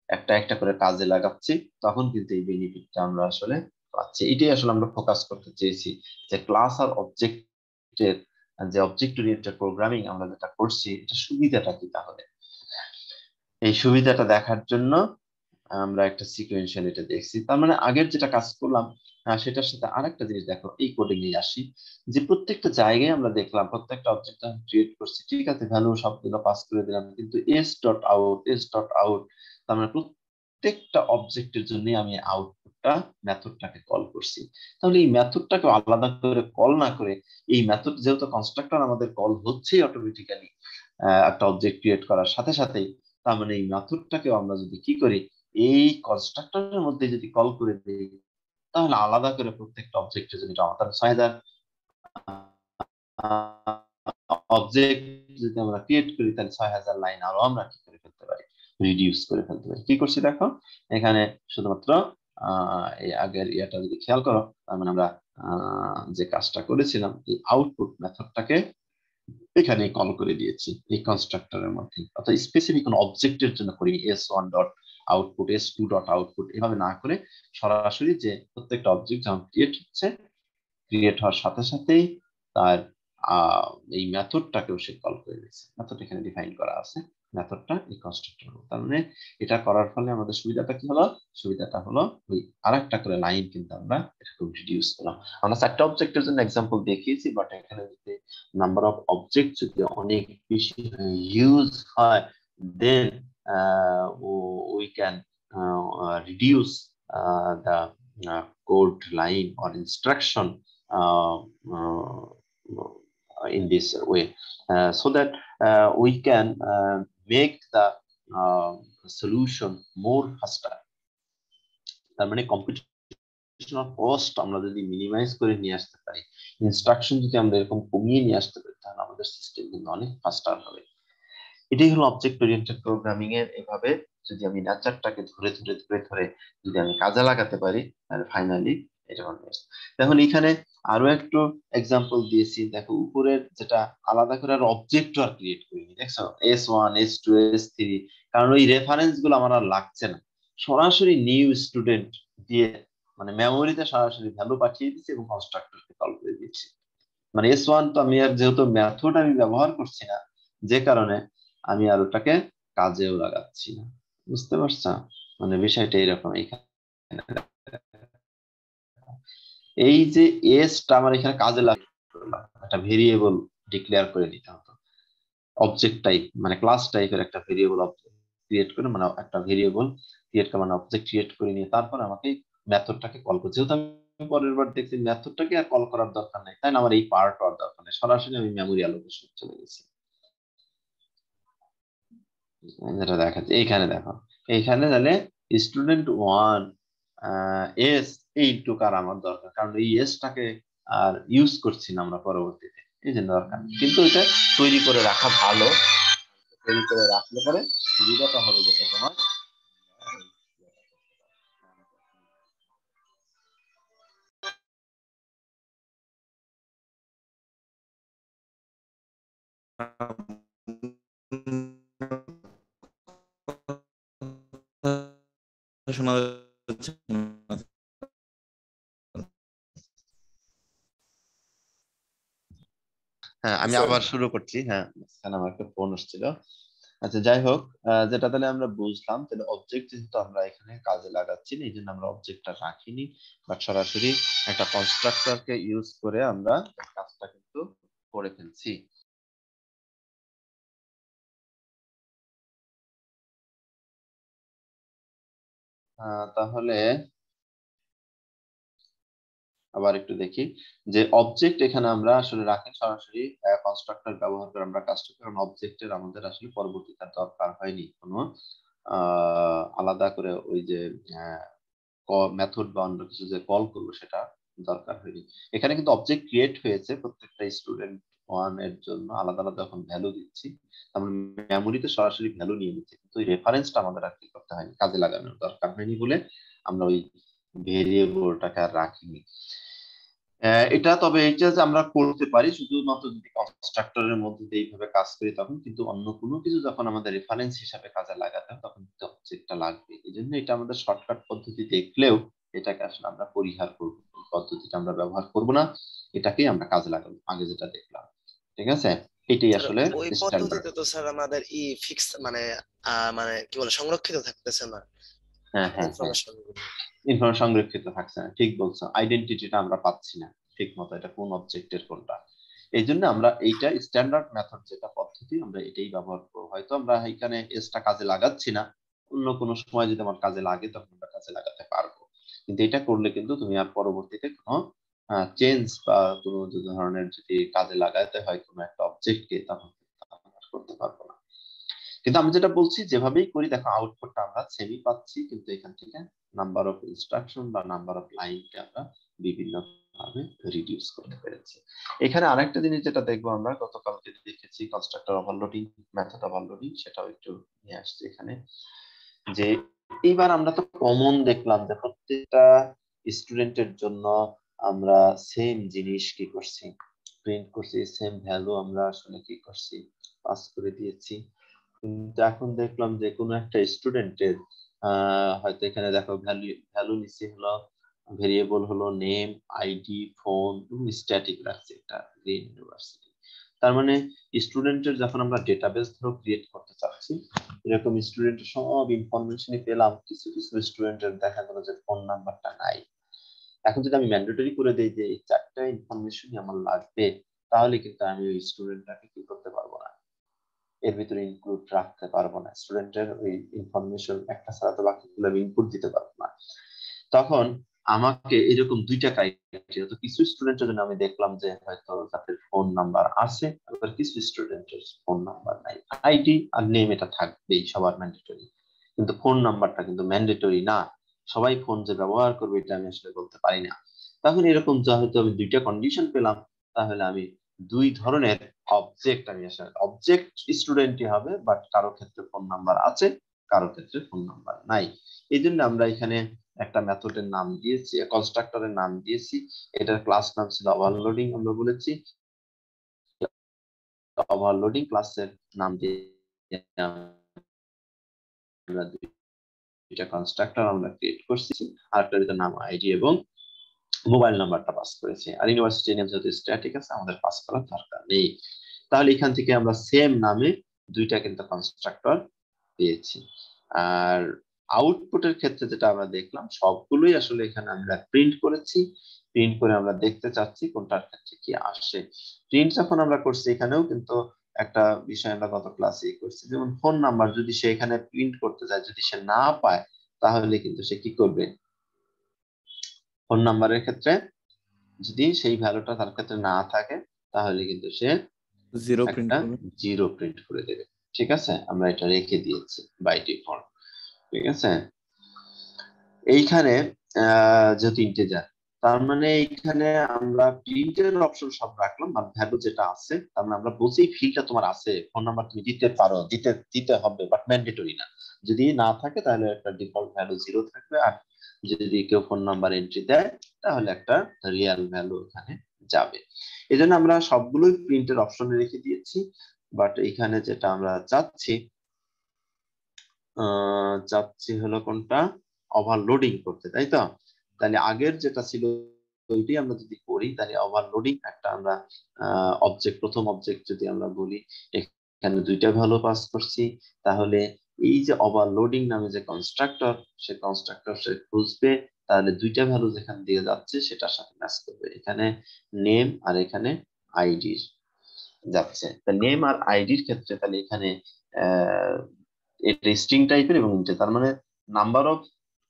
একটা একটা করে কাজে লাগাচ্ছি, তখন কিন্তু এই বেনিফিটটা আমরা আসলে পাচ্ছি। এটাই আসলে আমরা ফোকাস করতে চেয়েছি, যে ক্লাস আর অবজেক্টের যে অবজেক্ট ওরিয়েন্টেড প্রোগ্রামিং আমরা যেটা করছি, এটা সুবিধাটা কি। তাহলে এই সুবিধাটা দেখার জন্য আমরা একটা সিকোয়েন্সিয়াল এটা দেখছি। তার মানে আগের যেটা কাজ করলাম সেটার সাথে আরেকটা জিনিস দেখো, এই কোডিং এ আসি, যে প্রত্যেকটা জায়গায় আমরা দেখলাম প্রত্যেকটা অবজেক্ট আমি ক্রিয়েট করছি, ঠিক আছে, ভ্যালু সবগুলো পাস করে দিলাম, কিন্তু S dot out, S dot out, তার মানে প্রত্যেকটা অবজেক্টের জন্য আমি আউটপুটটা মেথডটাকে কল করছি। তাহলে এই মেথডটাকে আলাদা করে কল না করে, এই মেথড যেহেতু কনস্ট্রাক্টর আমাদের কল হচ্ছে অটোমেটিক্যালি একটা অবজেক্ট ক্রিয়েট করার সাথে সাথেই, তার মানে এই মেথডটাকে আমরা যদি কি করি, এই কনস্ট্রাক্টরের মধ্যে যদি কল করে দিই, তাহলে আলাদা করে প্রত্যেকটা অবজেক্টের জন্য আমাদের ৬,০০০ অবজেক্ট যদি আমরা ক্রিয়েট করি, তাহলে ৬,০০০ লাইন আরো আমরা কি করে ফেলতে পারি, রিডিউস করে ফেলতে পারি। কি করছি দেখো, এখানে শুধুমাত্র এই আগের ইয়াটা যদি খেয়াল করো, তার মানে আমরা যে কাজটা করেছিলাম, এই আউটপুট মেথডটাকে এখানে কল করে দিয়েছি এই কনস্ট্রাক্টরের মধ্যে, অর্থাৎ স্পেসিফিক কোন অবজেক্টের জন্য করি s1 dot output, s2 dot output, এভাবে না করে সরাসরি যে প্রত্যেকটা অবজেক্ট যখন ক্রিয়েট হচ্ছে, ক্রিয়েট হওয়ার সাথে সাথেই তার এই মেথডটাকেও সে কল করে দিয়েছে। মেথড এখানে ডিফাইন করা আছে, মেথডটা এই কনস্ট্রাক্টর। তার মানে এটা করার ফলে আমাদের সুবিধাটা কি হলো, সুবিধাটা হলো ওই আরেকটা করে লাইন কিন্তু আমরা এরকম রিডিউস করলাম। আমরা 4টা অবজেক্টের জন্য एग्जांपल দেখিয়েছি, বাট এখানে যদি নাম্বার অফ অবজেক্ট যদি অনেক বেশি ইউজ হয়, then we can reduce the code line or instruction in this way, so that we can make the solution more faster. তার মানে কম্পিউটেশনাল কস্ট আমরা যদি মিনিমাইজ করে নিয়ে আসতে পারি, ইনস্ট্রাকশন যদি আমরা এরকম কমিয়ে নিয়ে আসতে পারি, তাহলে আমাদের সিস্টেম কিন্তু অনেক ফাস্টার হবে। এটাই হলো অবজেক্ট ওরিয়েন্টেড প্রোগ্রামিং এর। এভাবে যদি আমি নেচারটাকে ধরে ধরে ধরে ধরে যদি আমি কাজে লাগাতে পারি, তাহলে ফাইনালি এটা হবে। দেখুন এখানে আরো একটু এক্সাম্পল দিয়েছি, দেখো উপরের যেটা আলাদা করে আর অবজেক্ট আর ক্রিয়েট করিনি, দেখছো S1 S2 S3, কারণ ওই রেফারেন্স গুলো আমার আর লাগছে না, সরাসরি নিউ স্টুডেন্ট দিয়ে মানে মেমোরিতে সরাসরি ভ্যালু পাঠিয়ে দিচ্ছি এবং কনস্ট্রাক্টরকে কল করে দিচ্ছি। মানে S1 তো আমি আর যেহেতু মেথড আমি ব্যবহার করছি না, যে কারণে আমি আর ওটাকে কাজেও লাগাচ্ছি না। বুঝতে পারছো? মানে বিষয়টা এরকম। এখানে এই যে এসটা আমার এখানে কাজে লাগলাম, একটা ভেরিয়েবল ডিক্লেয়ার করে নিতে হতো, অবজেক্ট টাইপ মানে ক্লাস টাইপের একটা ভেরিয়েবল ক্রিয়েট করে, মানে একটা ভেরিয়েবল ক্রিয়েট করে মানে অবজেক্ট ক্রিয়েট করে নিয়ে তারপর আমাকে মেথডটাকে কল করতে। যেহেতু আমি পরের বার দেখছি মেথডটাকে আর কল করার দরকার নেই, তাই না, আমার এই পার্ট আর দরকার নেই, সরাসরি আমি মেমোরি অ্যালোকেশন চলে গেছি। যেটা দেখাচ্ছে এইখানে দেখো, এইখানে তাহলে স্টুডেন্ট 1 এস এইটুকু আর আমার দরকার, কারণ এই এসটাকে আর ইউজ করছি না আমরা পরবর্তীতে, এই জন্য দরকার। কিন্তু এটা তৈরি করে রাখা ভালো, তৈরি করে রাখলে পরে সুবিধাটা হবে যেটা তোমার শোনা যাচ্ছে না। হ্যাঁ আমি স্যার আবার শুরু করছি। হ্যাঁ মাঝখানে আমার একটা ফোন আসছিল। আচ্ছা যাই হোক, যেটা তাহলে আমরা বুঝলাম, তাহলে অবজেক্ট যেহেতু আমরা এখানে কাজে লাগাচ্ছি না, এই জন্য আমরা অবজেক্টটা রাখিনি, বাট সরাসরি একটা কনস্ট্রাক্টরকে ইউজ করে আমরা কাজটা কিন্তু করে ফেলছি। তাহলে আবার একটু দেখি যে অবজেক্ট এখানে আমরা আসলে রাখি সরাসরি কনস্ট্রাক্টর ব্যবহার করে আমরা কাজটা, কারণ অবজেক্টের আমাদের আসলে পরবর্তীতে দরকার হয়নি কোনো আলাদা করে ওই যে মেথড বা অন্য কিছু যে কল করবো সেটা দরকার হয়নি। এখানে কিন্তু অবজেক্ট ক্রিয়েট হয়েছে প্রত্যেকটা স্টুডেন্ট 1 এর জন্য আলাদা আলাদা যখন ভ্যালু দিচ্ছি, আমরা মেমোরিতে সরাসরি ভ্যালু নিয়ে নিচ্ছি, কিন্তু ওই রেফারেন্সটা আমাদের আর কি করতে হয়নি, কাজে লাগানোর দরকার হয়নি বলে আমরা ওই ভেরিয়েবলটাকে আর রাখিনি। এটা তবে এটা যে আমরা করতে পারি শুধুমাত্র যদি কনস্ট্রাক্টরের মধ্যে দিয়ে এইভাবে কাজ করি তখন, কিন্তু অন্য কোনো কিছু যখন আমাদের রেফারেন্স হিসাবে কাজে লাগাতে হয় তখন কিন্তু অবজেক্টটা লাগবে। এই জন্য এটা আমাদের শর্টকাট পদ্ধতি দেখলেও এটাকে আসলে আমরা পরিহার করব, পদ্ধতিটা আমরা ব্যবহার করব না, এটাকেই আমরা কাজে লাগাবো আগে যেটা দেখলাম। ঠিক আছে, এটাই স্যার আসলে ওই স্ট্যান্ডার্ড। পদ্ধতিতে তো স্যার আমাদের ফিক্স মানে মানে কি বলে সংরক্ষিত থাকতেছে না হ্যাঁ হ্যাঁ হ্যাঁ, ইনফরমেশন গুলো। ইনফরমেশন সংরক্ষিত থাকছে না, ঠিক বলছো, আইডেন্টিটিটা আমরা পাচ্ছি না ঠিক মতো, এটা কোন অবজেক্টের কোনটা। এই জন্য আমরা এইটা স্ট্যান্ডার্ড মেথড যেটা পদ্ধতি আমরা এটাই ব্যবহার করবো। হয়তো আমরা এখানে এসটা কাজে লাগাচ্ছি না, অন্য কোনো সময় যদি আমার কাজে লাগে তখন আমরা কাজে লাগাতে পারবো, কিন্তু এটা করলে কিন্তু তুমি আর পরবর্তীতে কোনো চেঞ্জ বা কোনো ধরনের যদি কাজে লাগাতে হয় কোনো একটা অবজেক্টকে, তখন করতে পারবো না। কিন্তু আমি যেটা বলছি যেভাবেই করি দেখো আউটপুটটা আমরা সেমই পাচ্ছি, কিন্তু এখান থেকে নাম্বার অফ ইনস্ট্রাকশন বা নাম্বার অফ লাইনকে আমরা বিভিন্ন ভাবে রিডিউস করতে পেরেছি। এখানে আরেকটা জিনিস যেটা দেখবো আমরা গতকালকে দেখেছি কনস্ট্রাক্টর ওভারলোডিং, মেথড ওভারলোডিং, সেটাও একটু নিয়ে আসছে এখানে। যে এইবার আমরা তো কমন দেখলাম যে প্রত্যেকটা স্টুডেন্টের জন্য আমরা সেম জিনিস কি করছি, প্রিন্ট করছি, সেম ভ্যালু আমরা আসলে কি করছি, পাস করে দিয়েছি। কিন্তু এখন দেখলাম যে কোনো একটা স্টুডেন্টের হয়তো এখানে দেখো ভ্যালু ভ্যালু নিচে হলো ভেরিয়েবল হলো নেম, আইডি, ফোন এবং স্ট্যাটিক রাখছে এটা গ্রিন ইউনিভার্সিটি। তার মানে স্টুডেন্টের যখন আমরা ডেটাবেস ধরো ক্রিয়েট করতে চাচ্ছি, এরকম স্টুডেন্টের সব ইনফরমেশনই পেলাম, কিছু কিছু স্টুডেন্টের দেখা গেল যে ফোন নাম্বারটা নাই। এখন যদি আমি ম্যান্ডেটরি করে দেই যে এই 4টা ইনফরমেশনই আমার লাগবে, তাহলে কিন্তু আমি ওই স্টুডেন্টটাকে কি করতে পারবো না, এর ভিতরে ইনক্লুড রাখতে পারবো না, স্টুডেন্টের ওই ইনফরমেশন একটা ছাড়া তো বাকিগুলো আমি ইনপুট দিতে পারবো না। তখন আমাকে এরকম দুইটা ক্রাইটেরিয়া, তো কিছু স্টুডেন্টের জন্য আমি দেখলাম যে হয়তো তাদের ফোন নাম্বার আছে, আবার কিছু স্টুডেন্টের ফোন নাম্বার নাই। আইডি আর নেম এটা থাকবেই সবার ম্যান্ডেটরি, কিন্তু ফোন নাম্বারটা কিন্তু ম্যান্ডেটরি না। সবাই ফোন যে ব্যবহার করবে এটা আমি আসলে বলতে পারি না। তখন এরকম যেহেতু আমি দুইটা কন্ডিশন পেলাম, তাহলে আমি দুই ধরনের অবজেক্ট আমি আসলে অবজেক্ট স্টুডেন্টই হবে, বাট কারো ক্ষেত্রে ফোন নাম্বার আছে, কারো ক্ষেত্রে ফোন নাম্বার নাই। এই জন্য আমরা এখানে একটা মেথডের নাম দিয়েছি, কনস্ট্রাক্টরের নাম দিয়েছি। এটার ক্লাস নাম ছিল ওভারলোডিং। আমরা বলেছি ওভারলোডিং ক্লাসের নাম দিয়ে আমরা দুইটা কনস্ট্রাক্টর আমরা ক্রিয়েট করছি, আর একটার নাম আইডি এবং মোবাইল নাম্বারটা পাস করেছি। আর ইউনিভার্সিটি নেম যেহেতু স্ট্যাটিক আছে, আমাদের পাস করার দরকার নেই। তাহলে এখান থেকে আমরা সেম নামে দুইটা কিন্তু কনস্ট্রাক্টর পেয়েছি। আর আউটপুটের ক্ষেত্রে যেটা আমরা দেখলাম, সবগুলোই আসলে এখানে আমরা প্রিন্ট করেছি। প্রিন্ট করে আমরা দেখতে চাচ্ছি কোনটার ক্ষেত্রে কি আসে। প্রিন্ট যখন আমরা করছি, এখানেও কিন্তু একটা বিষয় আমরা গত ক্লাসে করছি, যেমন ফোন নাম্বার যদি সে এখানে প্রিন্ট করতে যায়, যদি সে না পায়, তাহলে কিন্তু সে কি করবে? ফোন নাম্বারের ক্ষেত্রে যদি সেই ভ্যালুটা তার ক্ষেত্রে না থাকে, তাহলে কিন্তু সে জিরো প্রিন্ট একটা করবে। জিরো প্রিন্ট করে দেবে। ঠিক আছে, আমরা এটা রেখে দিয়েছি বাই ডিফল্ট। ঠিক আছে, এইখানে যেহেতু ইন্টিজার, তার মানে এইখানে আমরা প্রিন্টের অপশন সব রাখলাম, আর ভ্যালু যেটা আছে, তার মানে আমরা বলছি ফিল্ডটা তোমার আছে, ফোন নাম্বার তুমি দিতে পারো, দিতে দিতে হবে, বাট ম্যান্ডেটরি না। যদি না থাকে তাহলে একটা ডিফল্ট ভ্যালু জিরো থাকবে, আর যদি কেউ ফোন নাম্বার এন্ট্রি দেয়, তাহলে একটা রিয়েল ভ্যালু এখানে যাবে। এই জন্য আমরা সবগুলোই প্রিন্টের অপশনে রেখে দিয়েছি। বাট এখানে যেটা আমরা চাচ্ছি, চাচ্ছি হলো কোনটা? ওভারলোডিং করতে, তাই তো? তাহলে আগের যেটা ছিল ওইটি আমরা যদি করি, তাহলে ওভারলোডিং একটা আমরা অবজেক্ট, প্রথম অবজেক্ট যদি আমরা বলি, এখানে দুইটা ভ্যালু পাস করছি, তাহলে এই যে ওভারলোডিং নামে যে কনস্ট্রাক্টর, সে কনস্ট্রাক্টর সে খুঁজবে, তাহলে দুইটা ভ্যালু যেখানে দিয়ে যাচ্ছে সেটার সাথে ম্যাচ করবে। এখানে নেম আর এখানে আইডির যাচ্ছে। তা নেম আর আইডির ক্ষেত্রে তাহলে এখানে এটা স্ট্রিং টাইপের এবং ইন্টিজার, তার মানে নাম্বার অফ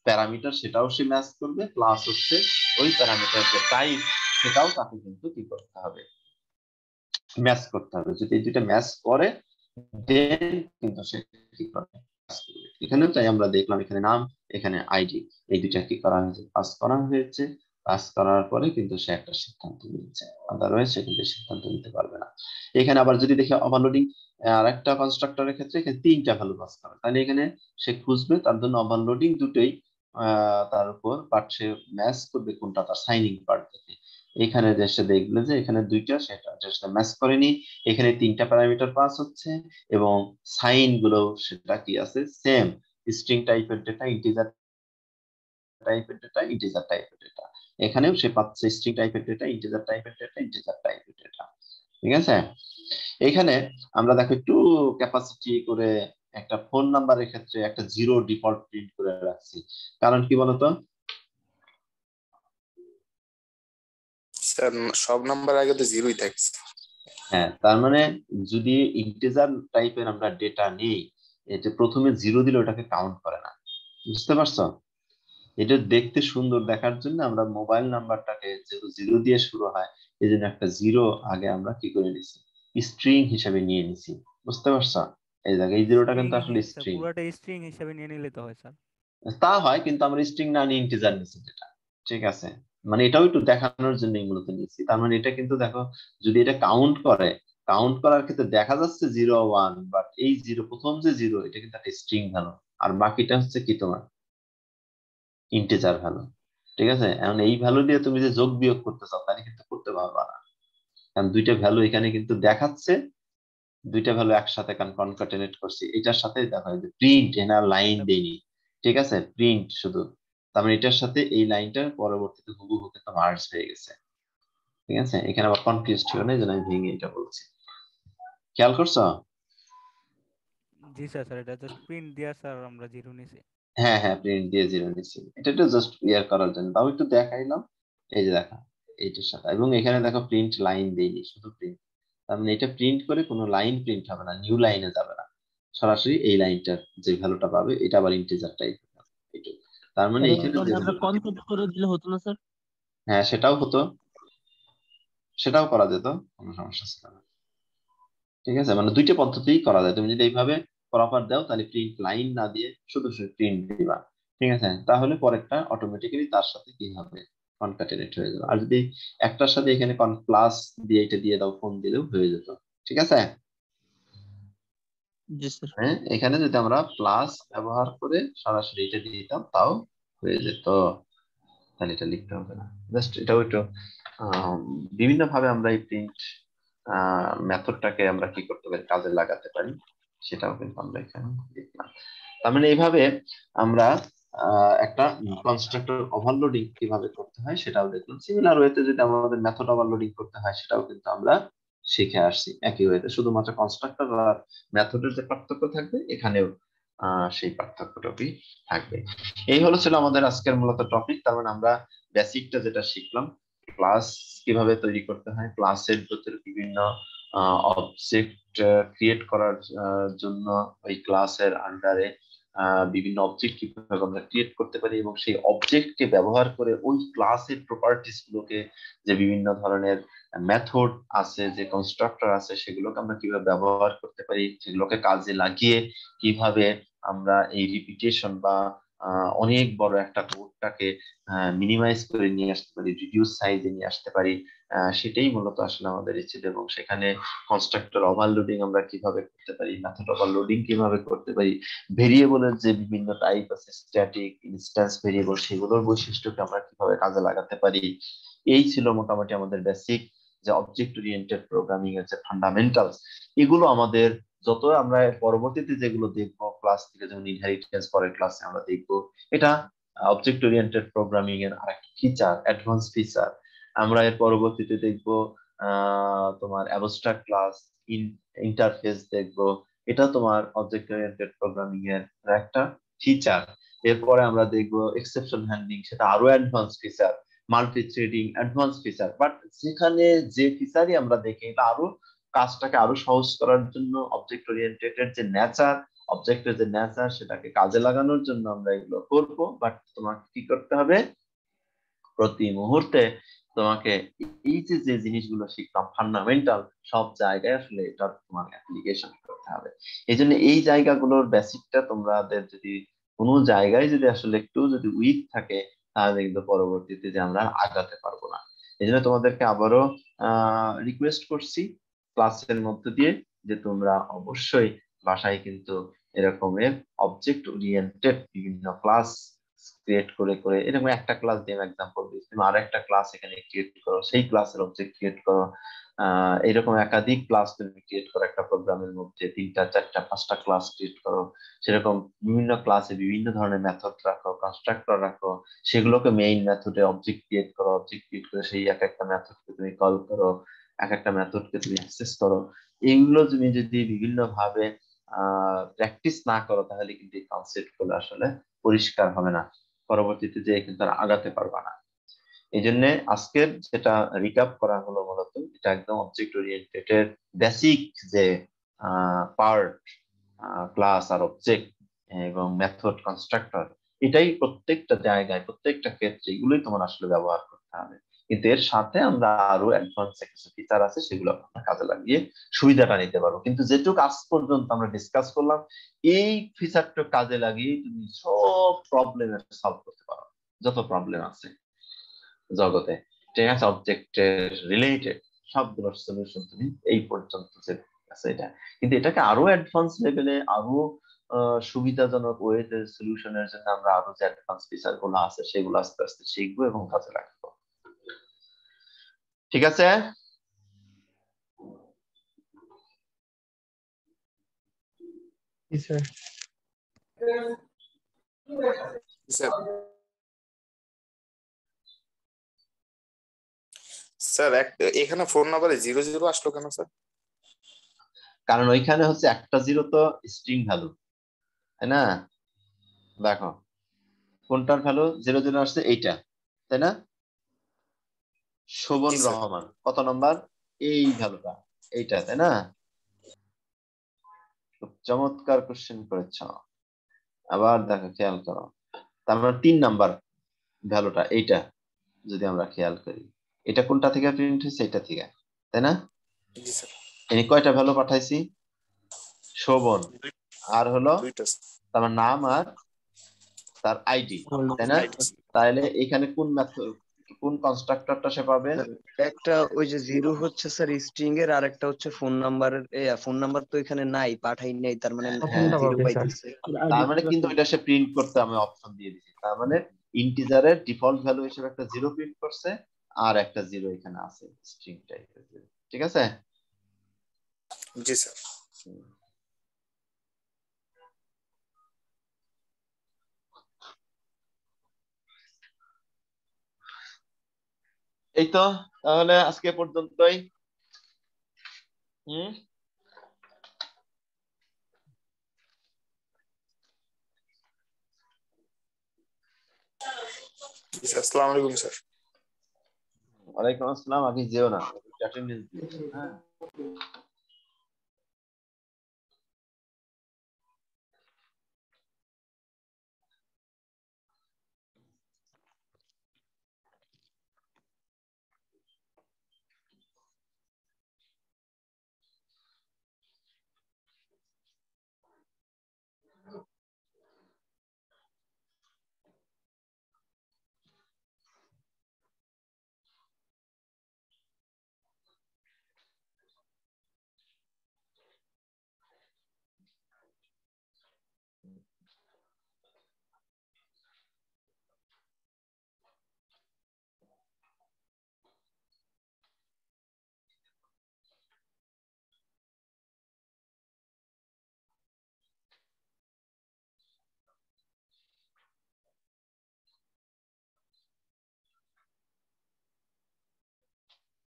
প্যারামিটার সেটাও সে ম্যাচ করবে, প্লাস হচ্ছে ওই প্যারামিটার যে টাইপ সেটাও তাকে কিন্তু কি করতে হবে? ম্যাচ করতে হবে। যদি এই দুইটা ম্যাচ করে, দেন কিন্তু সে কি করবে? এখানে তাই আমরা দেখলাম, এখানে নাম, এখানে আইডি, এই দুইটা কি করা হয়েছে? পাস করা হয়েছে। পাস করার পরে কিন্তু সে একটা সিদ্ধান্ত নিচ্ছে, আদারওয়াইজ সে কিন্তু সিদ্ধান্ত নিতে পারবে না। এখানে আবার যদি দেখি ওভারলোডিং আর একটা কনস্ট্রাক্টরের ক্ষেত্রে এখানে তিনটা ভ্যালু পাস করে, তাহলে এখানে সে খুঁজবে, তার জন্য ওভারলোডিং দুটোই তার উপর, বাট সে ম্যাচ করবে কোনটা? তার সাইনিং পার্ট দেখে। এখানে যে সে দেখবে যে এখানে দুইটা, সেটা ম্যাচ করেনি, এখানে তিনটা প্যারামিটার পাস হচ্ছে, এবং সাইন গুলো সেটা কি আছে? সেম, স্ট্রিং টাইপের ডেটা, ইন্টিজার টাইপের ডেটা, ইন্টিজার টাইপের ডেটা। এখানেও সে পাচ্ছে স্ট্রিং টাইপের ডেটা, ইন্টিজার টাইপের ডেটা, ইন্টিজার টাইপের ডেটা। ঠিক আছে, এখানে আমরা দেখো একটু ক্যাপাসিটি করে একটা ফোন নাম্বারের ক্ষেত্রে একটা জিরো ডিফল্ট প্রিন্ট করে রাখছি। কারণ কি বলতো? স্যার সব নাম্বার আগে তো জিরোই থাকে। হ্যাঁ, তার মানে যদি ইন্টিজার টাইপের আমরা ডেটা নেই, এটা প্রথমে জিরো দিলে ওটাকে কাউন্ট করে না। বুঝতে পারছো? এটা দেখতে সুন্দর দেখার জন্য আমরা মোবাইল নাম্বারটাকে যেহেতু জিরো দিয়ে শুরু হয়, এই জন্য একটা জিরো আগে আমরা কি করে নিছি? স্ট্রিং হিসেবে নিয়ে নিছি। বুঝতে পারছো? এই জায়গায় এই জিরোটা স্ট্রিং কিন্তু আসলে স্যার, স্ট্রিং। পুরোটা স্ট্রিং হিসেবে নিয়ে নিলে তো হয় স্যার। তা হয়, কিন্তু আমরা স্ট্রিং না নিয়ে ইন্টিজার নিছি যেটা। ঠিক আছে, মানে এটাও একটু দেখানোর জন্যই মূলত নিচ্ছি। তার মানে এটা কিন্তু দেখো, যদি এটা কাউন্ট করে, কাউন্ট করার ক্ষেত্রে দেখা যাচ্ছে 0 1, বাট এই জিরো, প্রথম যে জিরো, এটা কিন্তু একটা স্ট্রিং ভ্যালু, আর বাকিটা হচ্ছে কি তোমার? Integer value. ঠিক আছে, এখন এই ভ্যালু দিয়ে তুমি যে যোগ বিয়োগ করতে চাও, তাহলে কিন্তু করতে পারবা না, কারণ দুইটা ভ্যালু এখানে কিন্তু দেখাচ্ছে, দুইটা ভ্যালু একসাথে কনকাটেনেট করছি। এটার সাথে দেখো যে প্রিন্ট, এনার লাইন দেইনি। ঠিক আছে, প্রিন্ট শুধু, তার মানে এটার সাথে এই লাইনটার পরবর্তীতে হুবহু কিন্তু মার্জ হয়ে গেছে। ঠিক আছে, এখানে আবার কনফিউজ ছিল না, এই জন্য আমি ভেঙে এটা বলছি। খেয়াল করছো? জি স্যার, স্যার এটা জাস্ট প্রিন্ট দিয়া স্যার আমরা জিরো নিছি। হ্যাঁ হ্যাঁ, প্রিন্ট দিয়ে জিরো নিচ্ছি, এটা একটু জাস্ট ক্লিয়ার করার জন্য তাও একটু দেখাইলাম। এই যে দেখা, এইটার সাথে, এবং এখানে দেখো প্রিন্ট লাইন দেইনি, শুধু প্রিন্ট। তার মানে এটা প্রিন্ট করে কোনো লাইন প্রিন্ট হবে না, নিউ লাইনে যাবে না, সরাসরি এই লাইনটার যে ভ্যালুটা পাবে এটা আবার ইন্টিজার টাইপ। তার মানে স্যার এখানে এখানে যেগুলো আমরা কনসেপ্ট করে দিলে হতো না স্যার? হ্যাঁ সেটাও হতো, সেটাও করা যেত, কোনো সমস্যা ছিল না। ঠিক আছে, মানে দুইটা পদ্ধতিই করা যায়। তুমি যদি এইভাবে প্রপার দাও তাহলে প্রিন্ট লাইন না দিয়ে শুধু শুধু প্রিন্ট দিবা, ঠিক আছে, তাহলে পরেরটা অটোমেটিক্যালি তার সাথে কি হবে, কনকাটেনেট হয়ে যাবে। আর যদি একটার সাথে এখানে প্লাস দিয়ে এটা দিয়ে দাও, ফোন দিলেও হয়ে যেত। ঠিক আছে, জি স্যার। হ্যাঁ এখানে যদি আমরা প্লাস ব্যবহার করে সরাসরি এটা দিয়ে দিতাম তাও হয়ে যেত, তাহলে এটা লিখতে হবে না। জাস্ট এটাও একটু বিভিন্ন ভাবে আমরা এই প্রিন্ট মেথডটাকে আমরা কি করতে পারি, কাজে লাগাতে পারি, সেটাও কিন্তু আমরা এখানে দেখলাম। তার মানে এইভাবে আমরা একটা কনস্ট্রাক্টর ওভারলোডিং কিভাবে করতে হয় সেটাও দেখলাম। সিমিলার ওয়েতে যদি আমাদের মেথড ওভারলোডিং করতে হয় সেটাও কিন্তু আমরা শিখে আসছি একই ওয়েতে, শুধুমাত্র কনস্ট্রাক্টর আর মেথডের যে পার্থক্য থাকবে এখানেও সেই পার্থক্যটুকুই থাকবে। এই ছিল আমাদের আজকের মূলত টপিক। তার মানে আমরা বেসিকটা যেটা শিখলাম, ক্লাস কিভাবে তৈরি করতে হয়, ক্লাসের ভিতরে বিভিন্ন অবজেক্ট ক্রিয়েট করার জন্য ওই ক্লাসের আন্ডারে বিভিন্ন অবজেক্ট কিভাবে আমরা ক্রিয়েট করতে পারি, এবং সেই অবজেক্টকে ব্যবহার করে ওই ক্লাসের প্রপার্টিস গুলোকে, যে বিভিন্ন ধরনের মেথড আছে, যে কনস্ট্রাক্টর আছে, সেগুলোকে আমরা কিভাবে ব্যবহার করতে পারি, সেগুলোকে কাজে লাগিয়ে কিভাবে আমরা এই রিপিটেশন বা অনেক বড় একটা কোডটাকে মিনিমাইজ করে নিয়ে আসতে পারি, রিডিউস সাইজে নিয়ে আসতে পারি, সেটাই মূলত আসলে আমাদের ইচ্ছে। এবং সেখানে কনস্ট্রাক্টর ওভারলোডিং আমরা কিভাবে করতে পারি, মেথড ওভারলোডিং কিভাবে করতে পারি, ভেরিয়েবলের যে বিভিন্ন টাইপ আছে, স্ট্যাটিক, ইনস্ট্যান্স ভেরিয়েবল, সেগুলোর বৈশিষ্ট্যকে আমরা কিভাবে কাজে লাগাতে পারি, এই ছিল মোটামুটি আমাদের বেসিক যে অবজেক্ট ওরিয়েন্টেড প্রোগ্রামিং এর যে ফান্ডামেন্টালস। এগুলো আমাদের যত আমরা পরবর্তীতে যেগুলো দেখবো ক্লাস থেকে, যেমন ইনহেরিটেন্স পরের ক্লাসে আমরা দেখবো, এটা অবজেক্ট ওরিয়েন্টেড প্রোগ্রামিং এর আরেকটা ফিচার, অ্যাডভান্স ফিচার। আমরা এর পরবর্তীতে দেখবো তোমার অ্যাবস্ট্রাক্ট ক্লাস, ইন্টারফেস দেখবো, এটা তোমার অবজেক্ট ওরিয়েন্টেড প্রোগ্রামিং এর একটা ফিচার। এরপরে আমরা দেখবো এক্সেপশন হ্যান্ডলিং, সেটা আরো advance feature, multi threading advance feature. But যেখানে যে ফিচারই আমরা দেখি, এটা আরো কাজটাকে আরো সহজ করার জন্য, অবজেক্ট ওরিয়েন্টেড এর যে নেচার, অবজেক্টের যে নেচার, সেটাকে কাজে লাগানোর জন্য আমরা এগুলো করবো। বাট তোমাকে কি করতে হবে, প্রতি মুহূর্তে তোমাকে এই যে যে জিনিসগুলো শিখলাম ফান্ডামেন্টাল, সব জায়গায় আসলে এটা তোমার অ্যাপ্লিকেশন করতে হবে। এই জন্য এই জায়গাগুলোর বেসিকটা তোমাদের যদি কোনো জায়গায় যদি আসলে একটু যদি উইক থাকে, তাহলে কিন্তু পরবর্তীতে যে আমরা আগাতে পারবো না। এই জন্য তোমাদেরকে আবারও রিকোয়েস্ট করছি ক্লাসের মধ্যে দিয়ে, যে তোমরা অবশ্যই বাসায় কিন্তু এরকমের অবজেক্ট ওরিয়েন্টেড বিভিন্ন ক্লাস ক্রিয়েট করে করে, এরকম একটা ক্লাস দিয়ে এক্সাম্পল দিচ্ছি, তুমি আর একটা ক্লাস এখানে ক্রিয়েট করো, সেই ক্লাসের অবজেক্ট ক্রিয়েট করো, এরকম একাধিক ক্লাস তুমি ক্রিয়েট করো একটা প্রোগ্রামের মধ্যে, 3টা 4টা 5টা ক্লাস ক্রিয়েট করো। সেরকম বিভিন্ন ক্লাসে বিভিন্ন ধরনের মেথড রাখো, কনস্ট্রাক্টর রাখো, সেগুলোকে মেইন মেথডে অবজেক্ট ক্রিয়েট করো, অবজেক্ট ক্রিয়েট করে সেই এক একটা মেথডকে তুমি কল করো, এক একটা মেথডকে তুমি অ্যাক্সেস করো। এইগুলো তুমি যদি বিভিন্ন ভাবে প্র্যাকটিস না করো, তাহলে কিন্তু এই কনসেপ্ট গুলো আসলে পরিষ্কার হবে না, পরবর্তীতে যে কিন্তু আর আগাতে পারবা না। এই জন্য আজকের যেটা রিক্যাপ করা হলো, মূলত এটা একদম অবজেক্ট ওরিয়েন্টেড এর বেসিক যে পার্ট, ক্লাস আর অবজেক্ট এবং মেথড কনস্ট্রাক্টর, এটাই প্রত্যেকটা জায়গায় প্রত্যেকটা ক্ষেত্রে এগুলোই তোমার আসলে ব্যবহার করতে হবে। কিন্তু এর সাথে আমরা আরো অ্যাডভান্স কিছু ফিচার আছে, সেগুলো আমরা কাজে লাগিয়ে সুবিধাটা নিতে পারবো। কিন্তু যেটুকু আজ পর্যন্ত আমরা ডিসকাস করলাম, এই ফিচারটা কাজে লাগিয়ে তুমি সব প্রবলেম সলভ করতে পারো, যত প্রবলেম আছে জগতে, ঠিক আছে, অবজেক্টের রিলেটেড সবগুলোর সলিউশন তুমি এই পর্যন্ত যে আছে এটা। কিন্তু এটাকে আরো অ্যাডভান্স লেভেলে, আরো সুবিধাজনক ওয়েতে সলিউশনের জন্য আমরা আরো যে অ্যাডভান্স ফিচার গুলো আছে সেগুলো আস্তে আস্তে শিখবো এবং কাজে লাগাবো। ঠিক আছে, স্যার স্যার এখানে ফোন নাম্বারে 00 আসলো কেন স্যার? কারণ ওইখানে হচ্ছে একটা জিরো তো স্ট্রিং ভ্যালু, তাই না? দেখো কোনটার ভ্যালু 00 আসছে, এইটা, তাই না? শোভন জি স্যার। রহমান কত নম্বর, এই ভ্যালুটা, এইটা, তাই না? খুব চমৎকার কোশ্চেন করেছ। আবার দেখো, খেয়াল করো, তার মানে 3 নাম্বার ভ্যালুটা এইটা যদি আমরা খেয়াল করি, এটা কোনটা থেকে প্রিন্ট হয়েছে? এটা থেকে, তাই না? জি স্যার। এনে কয়টা ভ্যালু পাঠাইছি? শোভন আর হলো দুইটা তার নাম আর তার আইডি, তাই না? তাহলে এখানে কোন কনস্ট্রাক্টরটা সে পাবে? একটা ওই যে জিরো হচ্ছে স্যার স্ট্রিং এর, আর একটা হচ্ছে ফোন নাম্বারের। ফোন নাম্বার তো এখানে নাই, পাঠাই নাই, তার মানে হ্যাঁ, জিরো পাইতেছে। তার মানে কিন্তু এটা সে প্রিন্ট করতে আমি অপশন দিয়ে দিয়েছি। তার মানে ইন্টিজারের ডিফল্ট ভ্যালু হিসেবে একটা জিরো প্রিন্ট করছে আর একটা জিরো এখানে আছে স্ট্রিং টাইপের। ঠিক আছে? জি স্যার। এই তো, তাহলে আজকে পর্যন্তই। হুম, জি স্যার, আসসালামু আলাইকুম স্যার। ওয়ালাইকুম আসসালাম। আগে যেও না, অ্যাটেন্ডেন্স দিও। হ্যাঁ।